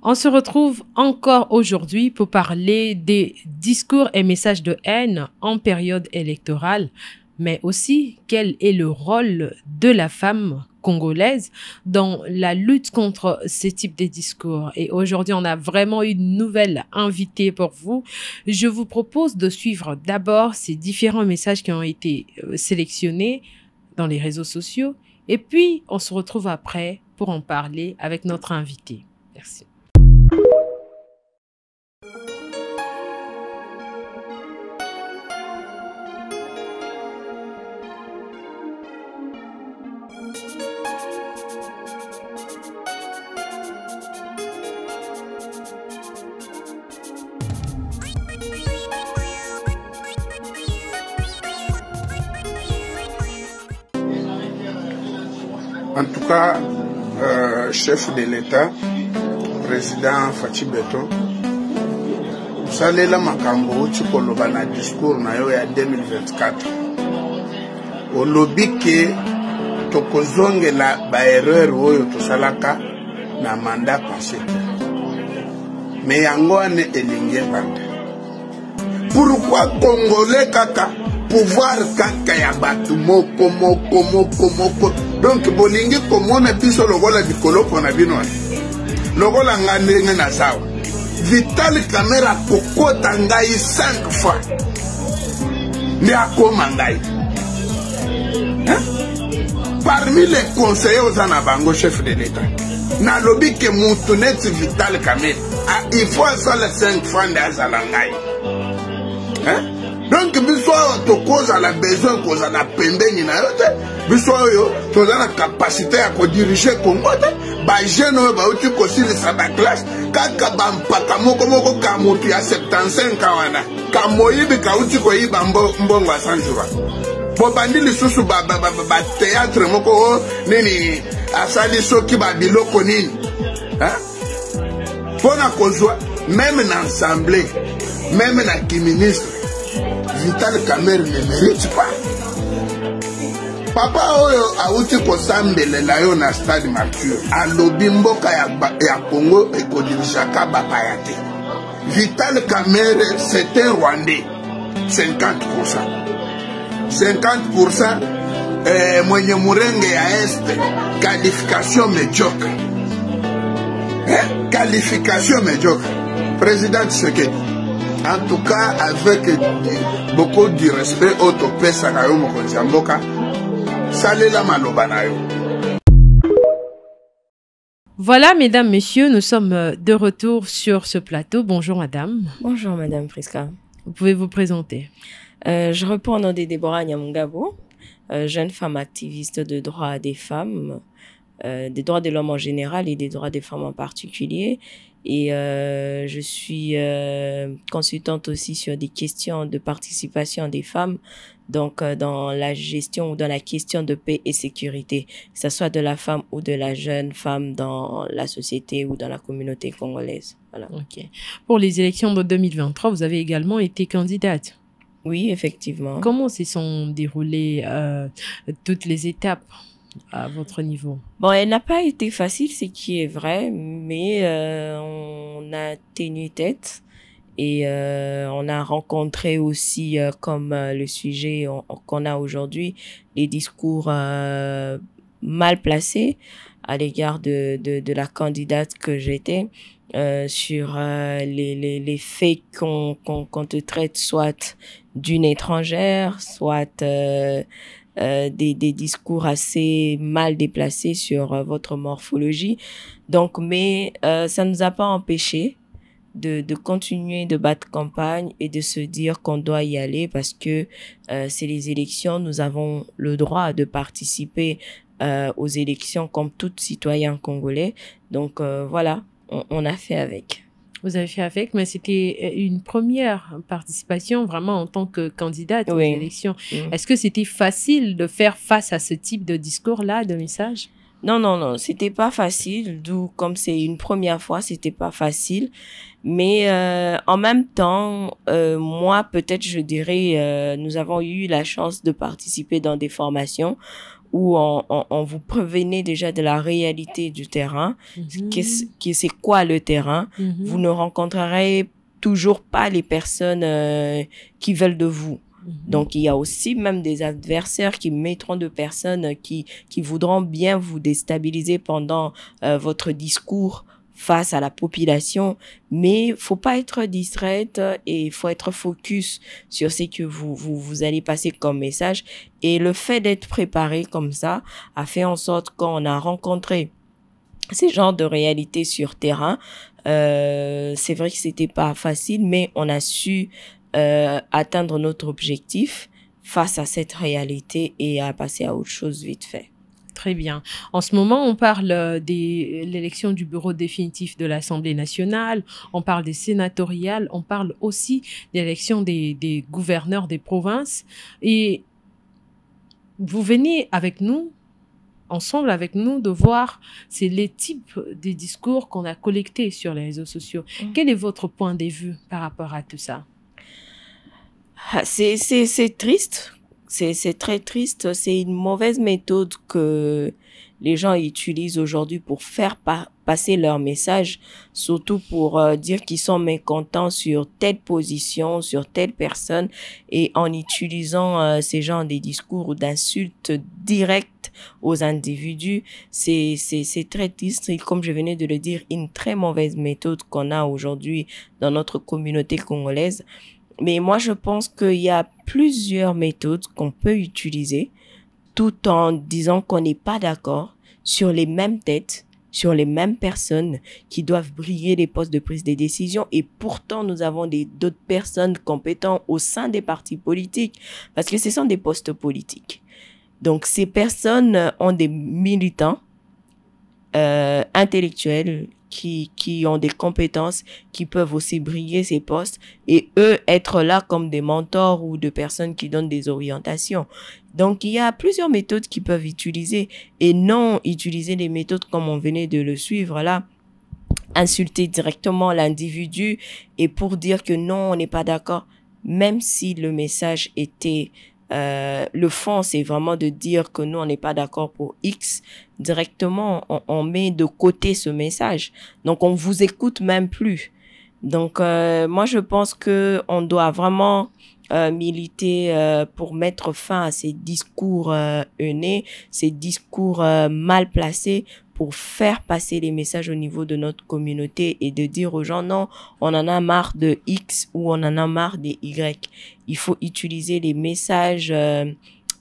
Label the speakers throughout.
Speaker 1: On se retrouve encore aujourd'hui pour parler des discours et messages de haine en période électorale, mais aussi quel est le rôle de la femme congolaise dans la lutte contre ce type de discours. Et aujourd'hui, on a vraiment une nouvelle invitée pour vous. Je vous propose de suivre d'abord ces différents messages qui ont été sélectionnés dans les réseaux sociaux. Et puis, on se retrouve après pour en parler avec notre invité. Merci.
Speaker 2: En tout cas, chef de l'État, président Fachi Beto, salela makambo chikoloba na discours na yo ya 2024. Olobi ke tokozongela ba erreur oyo tosalaka na mandat passé. Mais yango ane elinge banda. Pourquoi Congolais kaka pouvoir kaka ya batu moko. Donc bolingi komona biso lokola dikolo pona bino. Lokola ngandenge na sawa. Vital Camera kokota ngai 5 fois. Ni akoma ngai. Parmi les conseillers aux Anabango, chef de l'État, na lobi ke moutonet Vital Camera. Il faut ça les 5 fois d'Azalangai. Donc, biso to cause à la besoin cause à la pembeni na yote biso yo to na capacité à diriger Congo ba jeune ba uti ko sili sa ba classe kaka ba mpaka moko ka mutu ya 75 kawana ka moyibi ka uti ko yiba mbongo a 100 jours bo bandi lisusu ba théâtre moko nini asali soki ba biloko nini pona kozwa même na assemblée même na ki ministre Vital Camera ne mérite pas. Papa oyo auti ko sambele la yo na stade Martyr. Alobi mboka ya Congo e ko dirishaka bapayate. Vital Camera c'est un Rwandais. 50%. 50% mwenye murenge ya Est. Qualification médiocre. Qualification médiocre. Président Tshisekedi. En tout cas, avec beaucoup de respect, Otopé Sanayo Mokonzamboka, Salela Malobanayo.
Speaker 1: Voilà, mesdames, messieurs, nous sommes de retour sur ce plateau. Bonjour, madame.
Speaker 3: Bonjour, madame Friska.
Speaker 1: Vous pouvez vous présenter.
Speaker 3: Je réponds au nom de Déborah Nyamungabo, jeune femme activiste de droits des femmes, des droits de l'homme en général et des droits des femmes en particulier. Et je suis consultante aussi sur des questions de participation des femmes, donc dans la gestion ou dans la question de paix et sécurité, que ce soit de la femme ou de la jeune femme dans la société ou dans la communauté congolaise. Voilà.
Speaker 1: Ok. Pour les élections de 2023, vous avez également été candidate.
Speaker 3: Oui, effectivement.
Speaker 1: Comment se sont déroulées toutes les étapes à votre niveau?
Speaker 3: Bon, elle n'a pas été facile, ce qui est vrai, mais on a tenu tête et on a rencontré aussi, comme le sujet qu'on a aujourd'hui, les discours mal placés à l'égard de la candidate que j'étais, sur les faits qu'on te traite soit d'une étrangère, soit des discours assez mal déplacés sur votre morphologie. Donc, mais ça nous a pas empêché de continuer de battre campagne et de se dire qu'on doit y aller parce que c'est les élections, nous avons le droit de participer aux élections comme tout citoyen congolais. Donc voilà, on a fait avec.
Speaker 1: Vous avez fait avec, mais c'était une première participation vraiment en tant que candidate aux élections. Est-ce que c'était facile de faire face à ce type de discours-là, de message?
Speaker 3: Non, c'était pas facile. D'où, comme c'est une première fois, c'était pas facile. Mais en même temps, moi, peut-être, je dirais, nous avons eu la chance de participer dans des formations où on vous prévenait déjà de la réalité du terrain, c'est quoi le terrain. Vous ne rencontrerez toujours pas les personnes qui veulent de vous. Donc, il y a aussi même des adversaires qui mettront de personnes qui voudront bien vous déstabiliser pendant votre discours face à la population, mais faut pas être distraite et faut être focus sur ce que vous allez passer comme message. Et le fait d'être préparé comme ça a fait en sorte qu'on a rencontré ces genres de réalités sur terrain. C'est vrai que c'était pas facile, mais on a su atteindre notre objectif face à cette réalité et à passer à autre chose vite fait.
Speaker 1: Très bien. En ce moment, on parle de l'élection du bureau définitif de l'Assemblée nationale, on parle des sénatoriales, on parle aussi de l'élection des gouverneurs des provinces. Et vous venez avec nous, ensemble avec nous, de voir c'est les types de discours qu'on a collectés sur les réseaux sociaux. Quel est votre point de vue par rapport à tout ça?
Speaker 3: C'est triste. C'est très triste. C'est une mauvaise méthode que les gens utilisent aujourd'hui pour faire passer leur message, surtout pour dire qu'ils sont mécontents sur telle position, sur telle personne, et en utilisant ces genres de discours ou d'insultes directes aux individus. C'est très triste. Et comme je venais de le dire, une très mauvaise méthode qu'on a aujourd'hui dans notre communauté congolaise. Mais moi, je pense qu'il y a plusieurs méthodes qu'on peut utiliser tout en disant qu'on n'est pas d'accord sur les mêmes têtes, sur les mêmes personnes qui doivent briller les postes de prise de décision. Et pourtant, nous avons d'autres personnes compétentes au sein des partis politiques parce que ce sont des postes politiques. Donc, ces personnes ont des militants intellectuels qui ont des compétences, qui peuvent aussi briller ces postes et eux être là comme des mentors ou de personnes qui donnent des orientations. Donc, il y a plusieurs méthodes qu'ils peuvent utiliser et non utiliser des méthodes comme on venait de le suivre là, insulter directement l'individu et pour dire que non, on n'est pas d'accord, même si le message était le fond, c'est vraiment de dire que nous, on n'est pas d'accord pour X. Directement, on met de côté ce message. Donc, on vous écoute même plus. Donc, moi, je pense que on doit vraiment militer pour mettre fin à ces discours haineux, ces discours mal placés, pour faire passer les messages au niveau de notre communauté et de dire aux gens, non, on en a marre de X ou on en a marre de Y. Il faut utiliser les messages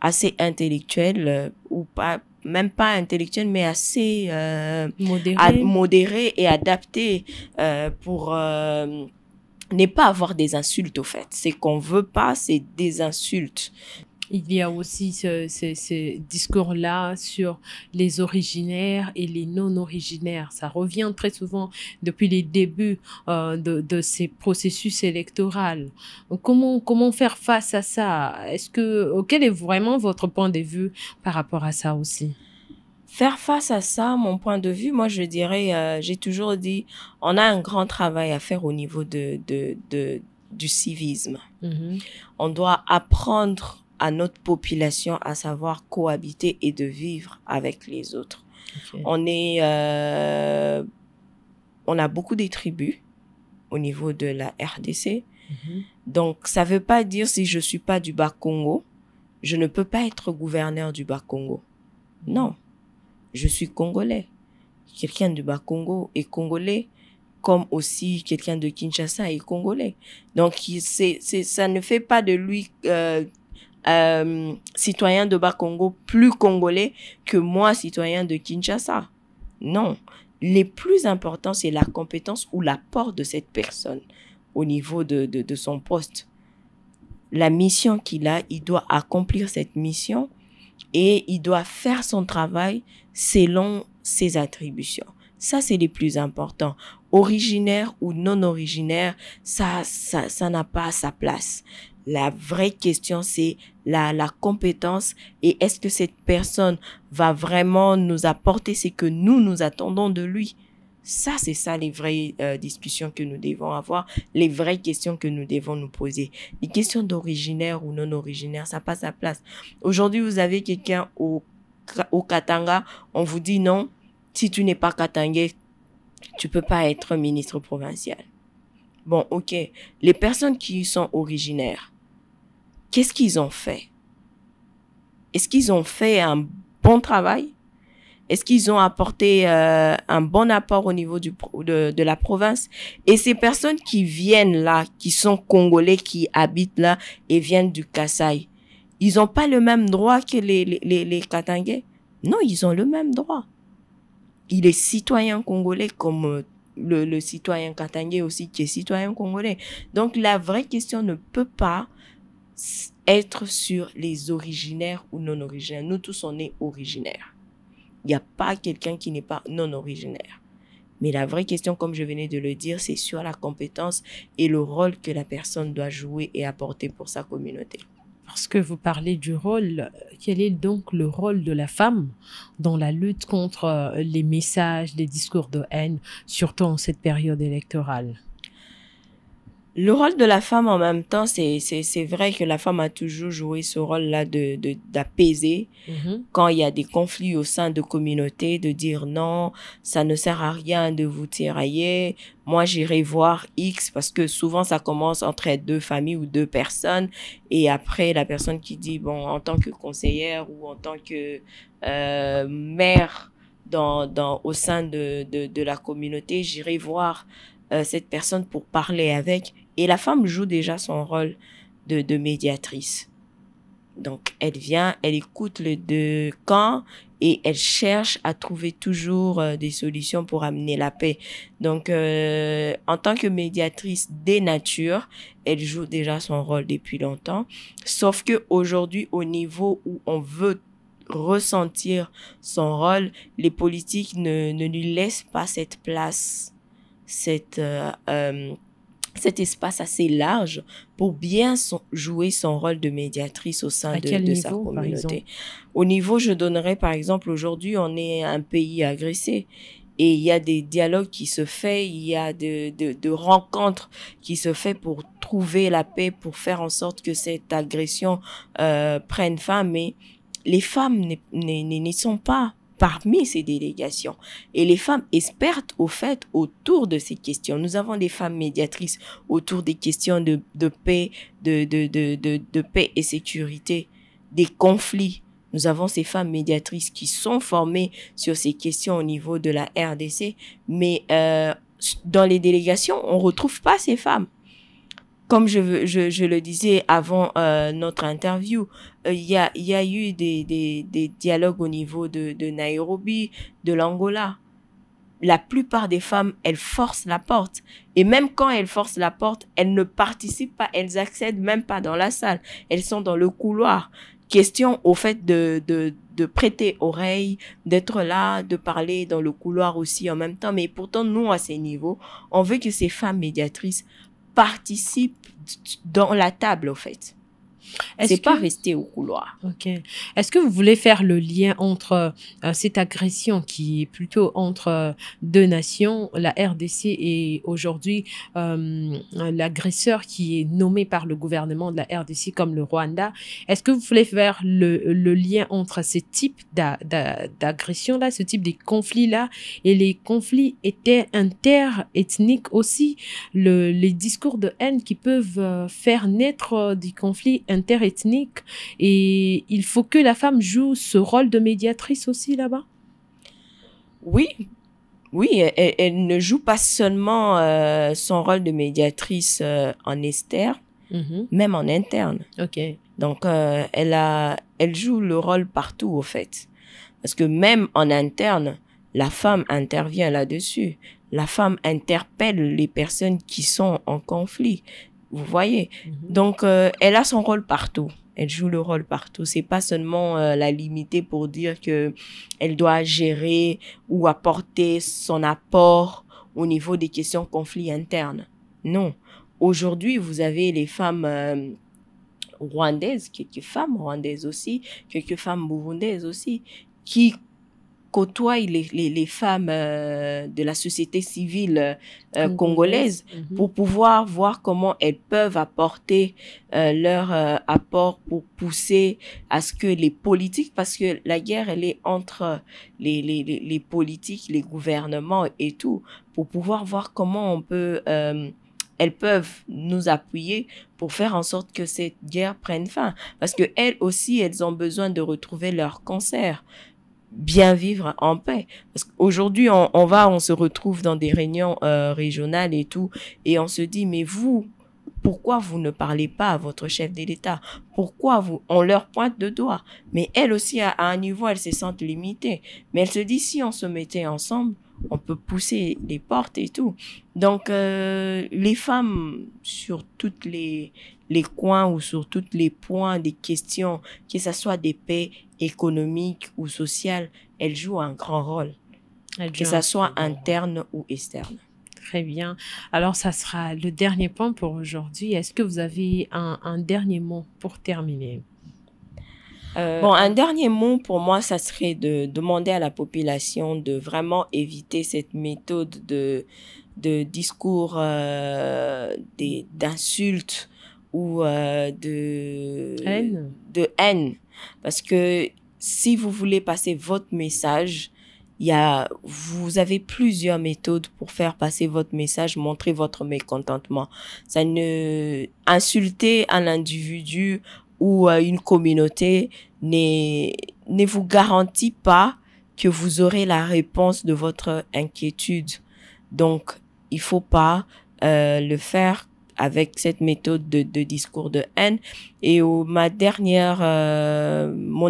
Speaker 3: assez intellectuels ou pas, même pas intellectuels, mais assez modérés et adaptés pour ne pas avoir des insultes au fait. Ce qu'on veut pas, c'est des insultes.
Speaker 1: Il y a aussi ce discours-là sur les originaires et les non-originaires. Ça revient très souvent depuis les débuts de ces processus électoraux. Comment faire face à ça? Quel est vraiment votre point de vue par rapport à ça aussi?
Speaker 3: Faire face à ça, mon point de vue, moi je dirais, j'ai toujours dit, on a un grand travail à faire au niveau du civisme. On doit apprendre à notre population à savoir cohabiter et de vivre avec les autres. Okay. On a beaucoup de tribus au niveau de la RDC. Donc, ça veut pas dire si je suis pas du Bas-Congo, je ne peux pas être gouverneur du Bas-Congo. Non. Je suis congolais. Quelqu'un du Bas-Congo est congolais, comme aussi quelqu'un de Kinshasa est congolais. Donc, ça ne fait pas de lui citoyen de Bas-Congo plus congolais que moi, citoyen de Kinshasa. Non. Les plus importants, c'est la compétence ou l'apport de cette personne au niveau de son poste. La mission qu'il a, il doit accomplir cette mission et il doit faire son travail selon ses attributions. Ça, c'est les plus importants. Originaire ou non originaire, ça n'a pas sa place. La vraie question, c'est la compétence et est-ce que cette personne va vraiment nous apporter ce que nous attendons de lui. Ça, c'est ça les vraies discussions que nous devons avoir, les vraies questions que nous devons nous poser. Les questions d'originaire ou non originaire, ça n'a pas sa place. Aujourd'hui, vous avez quelqu'un au au Katanga, on vous dit non, si tu n'es pas katangais, tu peux pas être ministre provincial. Bon, ok. Les personnes qui sont originaires, qu'est-ce qu'ils ont fait? Est-ce qu'ils ont fait un bon travail? Est-ce qu'ils ont apporté un bon apport au niveau de la province? Et ces personnes qui viennent là, qui sont Congolais, qui habitent là et viennent du Kasaï, ils n'ont pas le même droit que les Katangais? Non, ils ont le même droit. Il est citoyen congolais comme le citoyen katangais aussi qui est citoyen congolais. Donc, la vraie question ne peut pas être sur les originaires ou non originaires. Nous tous, on est originaires. Il n'y a pas quelqu'un qui n'est pas non originaire. Mais la vraie question, comme je venais de le dire, c'est sur la compétence et le rôle que la personne doit jouer et apporter pour sa communauté.
Speaker 1: Parce que vous parlez du rôle, quel est donc le rôle de la femme dans la lutte contre les messages, les discours de haine, surtout en cette période électorale?
Speaker 3: Le rôle de la femme en même temps, c'est vrai que la femme a toujours joué ce rôle-là d'apaiser quand il y a des conflits au sein de communautés, de dire non, ça ne sert à rien de vous tirailler, moi j'irai voir X, parce que souvent ça commence entre deux familles ou deux personnes, et après la personne qui dit, bon, en tant que conseillère ou en tant que mère au sein de la communauté, j'irai voir cette personne pour parler avec. Et la femme joue déjà son rôle de médiatrice. Donc, elle vient, elle écoute les deux camps et elle cherche à trouver toujours des solutions pour amener la paix. Donc, en tant que médiatrice des natures, elle joue déjà son rôle depuis longtemps. Sauf que aujourd'hui, au niveau où on veut ressentir son rôle, les politiques ne lui laissent pas cette place, cet espace assez large pour bien jouer son rôle de médiatrice au sein de sa communauté. Au niveau, je donnerais par exemple, aujourd'hui, on est un pays agressé et il y a des dialogues qui se font, il y a de rencontres qui se font pour trouver la paix, pour faire en sorte que cette agression prenne fin, mais les femmes ne sont pas parmi ces délégations. Et les femmes expertes, au fait, autour de ces questions. Nous avons des femmes médiatrices autour des questions de paix, de paix et sécurité, des conflits. Nous avons ces femmes médiatrices qui sont formées sur ces questions au niveau de la RDC, mais dans les délégations, on ne retrouve pas ces femmes. Comme je le disais avant notre interview, il y a eu des dialogues au niveau de Nairobi, de l'Angola. La plupart des femmes, elles forcent la porte. Et même quand elles forcent la porte, elles ne participent pas, elles accèdent même pas dans la salle. Elles sont dans le couloir. Question au fait de prêter oreille, d'être là, de parler dans le couloir aussi en même temps. Mais pourtant, nous, à ces niveaux, on veut que ces femmes médiatrices participent dans la table, au fait. C'est pas rester au couloir.
Speaker 1: Ok. Est-ce que vous voulez faire le lien entre cette agression qui est plutôt entre deux nations, la RDC et aujourd'hui l'agresseur qui est nommé par le gouvernement de la RDC comme le Rwanda? Est-ce que vous voulez faire le lien entre ces types d'agression-là, ce type de conflits-là et les conflits interethniques aussi, les discours de haine qui peuvent faire naître des conflits interethnique, et il faut que la femme joue ce rôle de médiatrice aussi là-bas?
Speaker 3: Oui, elle ne joue pas seulement son rôle de médiatrice en externe, même en interne.
Speaker 1: Ok.
Speaker 3: Donc, elle joue le rôle partout, au fait. Parce que même en interne, la femme intervient là-dessus. La femme interpelle les personnes qui sont en conflit. Vous voyez? Donc, elle a son rôle partout. Elle joue le rôle partout. C'est pas seulement la limiter pour dire que elle doit gérer ou apporter son apport au niveau des questions conflits internes. Non. Aujourd'hui, vous avez les femmes rwandaises, quelques femmes rwandaises aussi, quelques femmes burundaises aussi, qui côtoie les femmes de la société civile congolaise pour pouvoir voir comment elles peuvent apporter leur apport pour pousser à ce que les politiques, parce que la guerre, elle est entre les politiques, les gouvernements et tout, pour pouvoir voir comment on peut... elles peuvent nous appuyer pour faire en sorte que cette guerre prenne fin. Parce que elles aussi, elles ont besoin de retrouver leur cancer, bien vivre en paix. Parce qu'aujourd'hui, on se retrouve dans des réunions régionales et tout, et on se dit, mais vous, pourquoi vous ne parlez pas à votre chef de l'État? Pourquoi on leur pointe de doigt? Mais elles aussi, à un niveau, elles se sentent limitées. Mais elles se disent, si on se mettait ensemble, on peut pousser les portes et tout. Donc, les femmes, sur toutes les coins ou sur tous les points des questions, que ce soit des paix économiques ou sociales, elles jouent un grand rôle, que ce soit interne ou externe.
Speaker 1: Très bien. Alors, ça sera le dernier point pour aujourd'hui. Est-ce que vous avez un dernier mot pour terminer?
Speaker 3: Bon, un dernier mot pour moi, ça serait de demander à la population de vraiment éviter cette méthode de discours d'insultes ou de haine. Parce que si vous voulez passer votre message, vous avez plusieurs méthodes pour faire passer votre message, montrer votre mécontentement. Ça ne insulter un individu ou une communauté ne vous garantit pas que vous aurez la réponse de votre inquiétude. Donc, il faut pas le faire avec cette méthode de discours de haine. Et mon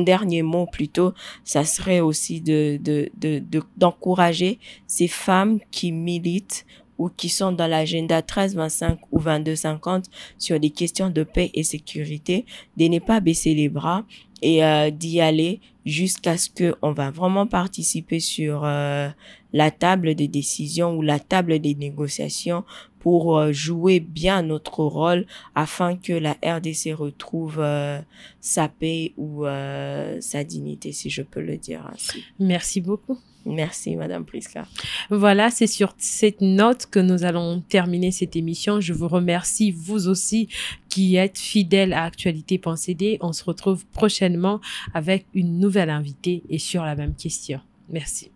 Speaker 3: dernier mot plutôt, ça serait aussi d'encourager ces femmes qui militent ou qui sont dans l'agenda 1325 ou 2250 sur des questions de paix et sécurité, de ne pas baisser les bras et d'y aller jusqu'à ce qu'on va vraiment participer sur la table des décisions ou la table des négociations pour jouer bien notre rôle afin que la RDC retrouve sa paix ou sa dignité, si je peux le dire ainsi.
Speaker 1: Merci beaucoup.
Speaker 3: Merci, Madame Priska.
Speaker 1: Voilà, c'est sur cette note que nous allons terminer cette émission. Je vous remercie, vous aussi, qui êtes fidèles à Actualité.cd. On se retrouve prochainement avec une nouvelle invitée et sur la même question. Merci.